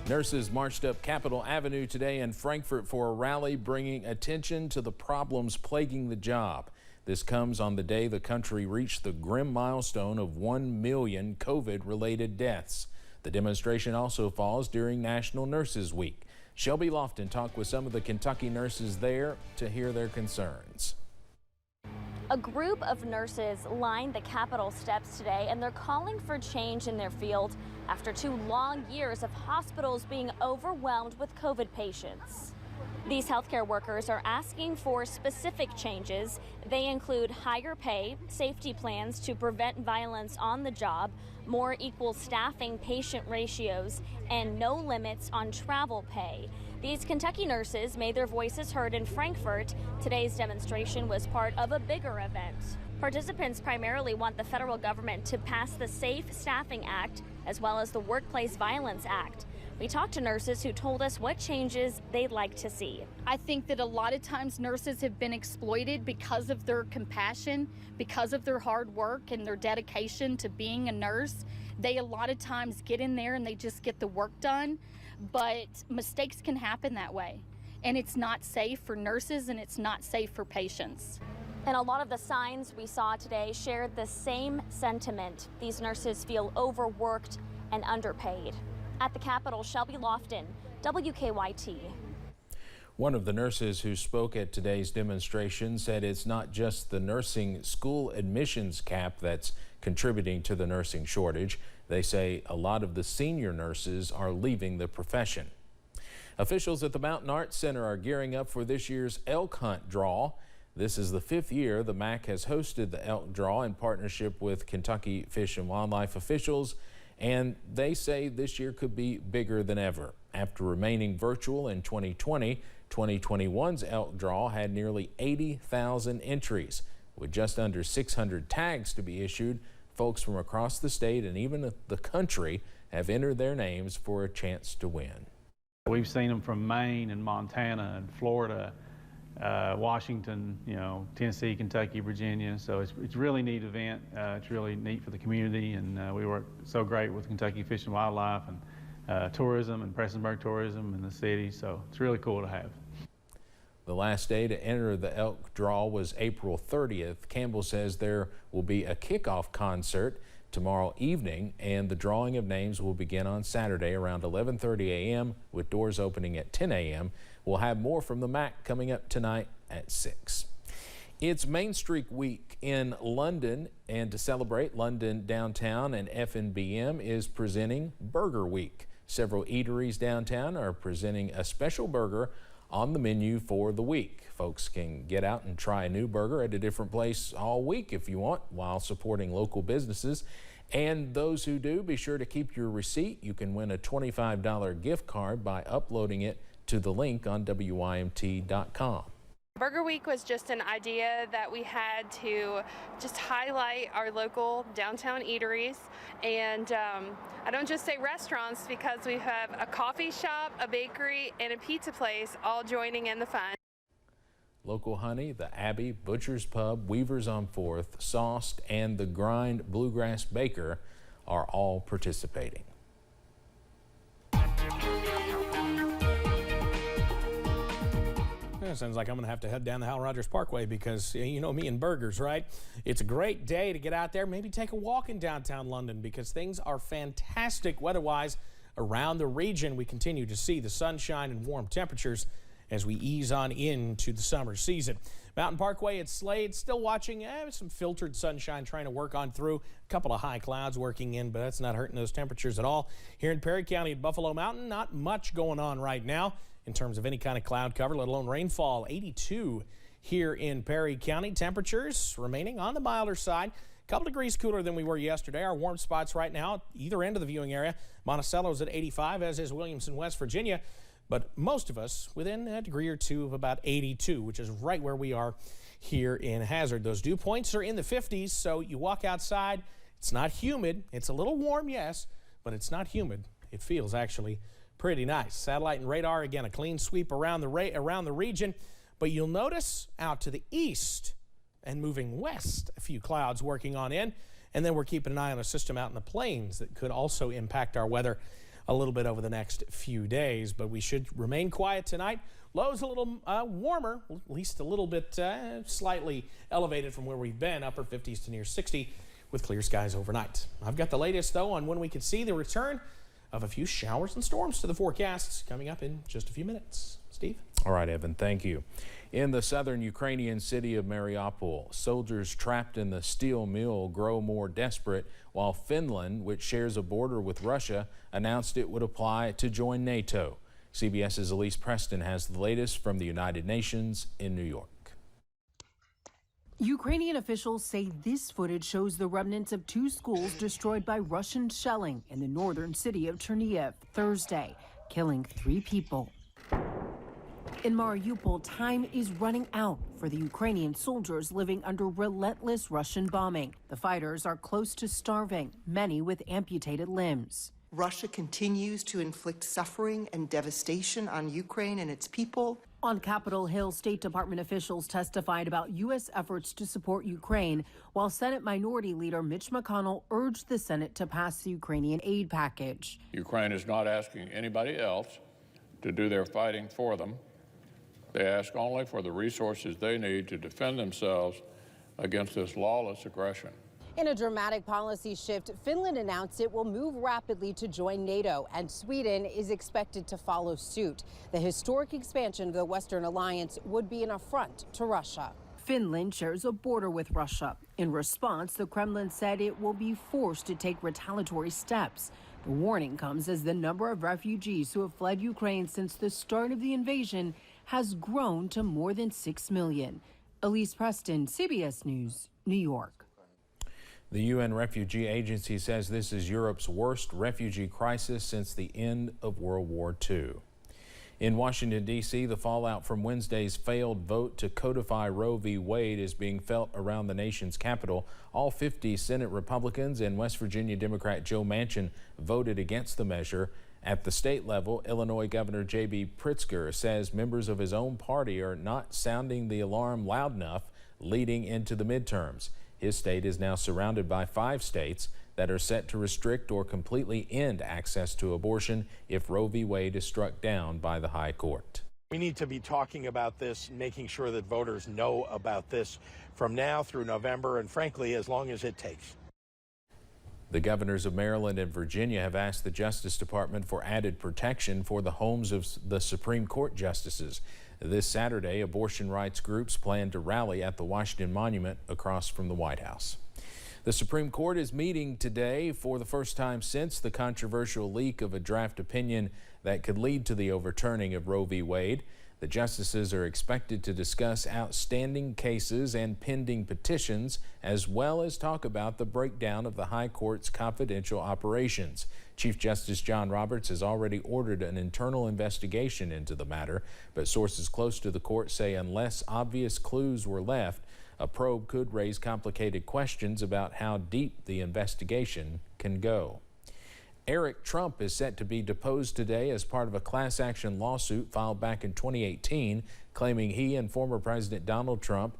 Nurses marched up Capitol Avenue today in Frankfort for a rally bringing attention to the problems plaguing the job. This comes on the day the country reached the grim milestone of 1 million COVID-related deaths. The demonstration also falls during National Nurses Week. Shelby Lofton talked with some of the Kentucky nurses there to hear their concerns. A group of nurses lined the Capitol steps today, and they're calling for change in their field after 2 long years of hospitals being overwhelmed with COVID patients. These healthcare workers are asking for specific changes. They include higher pay, safety plans to prevent violence on the job, more equal staffing-patient ratios, and no limits on travel pay. These Kentucky nurses made their voices heard in Frankfort. Today's demonstration was part of a bigger event. Participants primarily want the federal government to pass the Safe Staffing Act as well as the Workplace Violence Act. We talked to nurses who told us what changes they'd like to see. I think that a lot of times nurses have been exploited because of their compassion, because of their hard work and their dedication to being a nurse. They a lot of times get in there and they just get the work done, but mistakes can happen that way. And it's not safe for nurses and it's not safe for patients. And a lot of the signs we saw today shared the same sentiment. These nurses feel overworked and underpaid. At the Capitol, Shelby Lofton, WKYT. One of the nurses who spoke at today's demonstration said it's not just the nursing school admissions cap that's contributing to the nursing shortage. They say a lot of the senior nurses are leaving the profession. Officials at the Mountain Arts Center are gearing up for this year's elk hunt draw. This is the 5th year the MAC has hosted the elk draw in partnership with Kentucky Fish and Wildlife officials, and they say this year could be bigger than ever. After remaining virtual in 2020, 2021's elk draw had nearly 80,000 entries. With just under 600 tags to be issued, folks from across the state and even the country have entered their names for a chance to win. We've seen them from Maine and Montana and Florida, Washington, Tennessee, Kentucky, Virginia. So it's a really neat event. It's really neat for the community, and we work so great with Kentucky Fish and Wildlife and tourism and Prestonsburg tourism in the city. So it's really cool to have. The last day to enter the elk draw was April 30th. Campbell says there will be a kickoff concert tomorrow evening, and the drawing of names will begin on Saturday around 11:30 a.m. with doors opening at 10 a.m. We'll have more from the MAC coming up tonight at 6. It's Main Street Week in London, and to celebrate, London Downtown and FNBM is presenting Burger Week. Several eateries downtown are presenting a special burger on the menu for the week. Folks can get out and try a new burger at a different place all week if you want, while supporting local businesses. And those who do, be sure to keep your receipt. You can win a $25 gift card by uploading it to the link on WYMT.com. Burger Week was just an idea that we had to just highlight our local downtown eateries. And I don't just say restaurants, because we have a coffee shop, a bakery, and a pizza place all joining in the fun. Local Honey, the Abbey, Butcher's Pub, Weavers on 4th, Sauced, and the Grind Bluegrass Baker are all participating. Sounds like I'm going to have to head down the Hal Rogers Parkway because you know me and burgers, right? It's a great day to get out there, maybe take a walk in downtown London because things are fantastic weather-wise around the region. We continue to see the sunshine and warm temperatures as we ease on into the summer season. Mountain Parkway at Slade, still watching some filtered sunshine trying to work on through. A couple of high clouds working in, but that's not hurting those temperatures at all. Here in Perry County at Buffalo Mountain, not much going on right now in terms of any kind of cloud cover, let alone rainfall. 82 here in Perry County. Temperatures remaining on the milder side. A couple degrees cooler than we were yesterday. Our warm spots right now, either end of the viewing area. Monticello's at 85, as is Williamson, West Virginia. But most of us within a degree or two of about 82, which is right where we are here in Hazard. Those dew points are in the 50s, so you walk outside. It's not humid. It's a little warm, yes, but it's not humid. It feels actually pretty nice. Satellite and radar, again, a clean sweep around the region. But you'll notice out to the east and moving west, a few clouds working on in. And then we're keeping an eye on a system out in the plains that could also impact our weather a little bit over the next few days, but we should remain quiet tonight. Lows a little warmer, at least a little bit slightly elevated from where we've been, upper 50s to near 60 with clear skies overnight. I've got the latest, though, on when we could see the return of a few showers and storms to the forecasts coming up in just a few minutes. Steve? All right, Evan, thank you. In the southern Ukrainian city of Mariupol, soldiers trapped in the steel mill grow more desperate, while Finland, which shares a border with Russia, announced it would apply to join NATO. CBS's Elise Preston has the latest from the United Nations in New York. Ukrainian officials say this footage shows the remnants of 2 schools destroyed by Russian shelling in the northern city of Chernihiv Thursday, killing 3 people. In Mariupol, time is running out for the Ukrainian soldiers living under relentless Russian bombing. The fighters are close to starving, many with amputated limbs. Russia continues to inflict suffering and devastation on Ukraine and its people. On Capitol Hill, State Department officials testified about U.S. efforts to support Ukraine, while Senate Minority Leader Mitch McConnell urged the Senate to pass the Ukrainian aid package. Ukraine is not asking anybody else to do their fighting for them. They ask only for the resources they need to defend themselves against this lawless aggression. In a dramatic policy shift, Finland announced it will move rapidly to join NATO, and Sweden is expected to follow suit. The historic expansion of the Western alliance would be an affront to Russia. Finland shares a border with Russia. In response, the Kremlin said it will be forced to take retaliatory steps. The warning comes as the number of refugees who have fled Ukraine since the start of the invasion has grown to more than 6 million. Elise Preston, CBS News, New York. The UN Refugee Agency says this is Europe's worst refugee crisis since the end of World War II. In Washington, D.C., the fallout from Wednesday's failed vote to codify Roe v. Wade is being felt around the nation's capital. All 50 Senate Republicans and West Virginia Democrat Joe Manchin voted against the measure. At the state level, Illinois Governor J.B. Pritzker says members of his own party are not sounding the alarm loud enough leading into the midterms. His state is now surrounded by 5 states that are set to restrict or completely end access to abortion if Roe v. Wade is struck down by the High Court. We need to be talking about this, making sure that voters know about this from now through November, and frankly, as long as it takes. The governors of Maryland and Virginia have asked the Justice Department for added protection for the homes of the Supreme Court justices. This Saturday, abortion rights groups plan to rally at the Washington Monument across from the White House. The Supreme Court is meeting today for the first time since the controversial leak of a draft opinion that could lead to the overturning of Roe v. Wade. The justices are expected to discuss outstanding cases and pending petitions, as well as talk about the breakdown of the High Court's confidential operations. Chief Justice John Roberts has already ordered an internal investigation into the matter, but sources close to the court say unless obvious clues were left, a probe could raise complicated questions about how deep the investigation can go. Eric Trump is set to be deposed today as part of a class action lawsuit filed back in 2018, claiming he and former President Donald Trump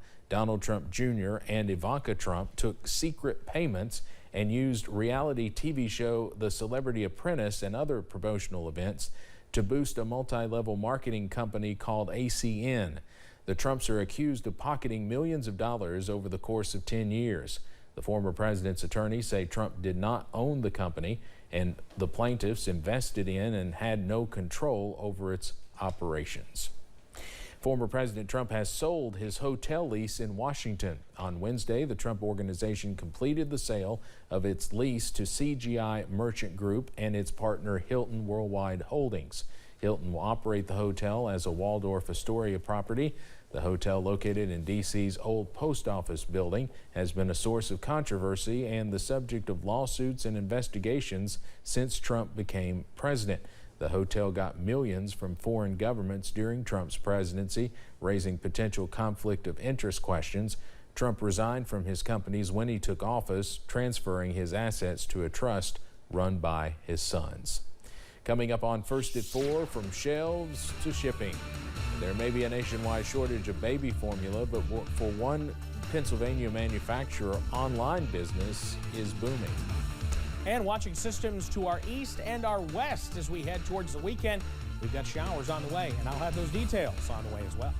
Jr., and Ivanka Trump took secret payments and used reality TV show The Celebrity Apprentice and other promotional events to boost a multi-level marketing company called ACN. The Trumps are accused of pocketing millions of dollars over the course of 10 years. The former president's attorneys say Trump did not own the company, and the plaintiffs invested in and had no control over its operations. Former President Trump has sold his hotel lease in Washington. On Wednesday, the Trump Organization completed the sale of its lease to CGI Merchant Group and its partner Hilton Worldwide Holdings. Hilton will operate the hotel as a Waldorf Astoria property. The hotel, located in D.C.'s old post office building, has been a source of controversy and the subject of lawsuits and investigations since Trump became president. The hotel got millions from foreign governments during Trump's presidency, raising potential conflict of interest questions. Trump resigned from his companies when he took office, transferring his assets to a trust run by his sons. Coming up on First at 4, from shelves to shipping. There may be a nationwide shortage of baby formula, but for one Pennsylvania manufacturer, online business is booming. And watching systems to our east and our west as we head towards the weekend. We've got showers on the way, and I'll have those details on the way as well.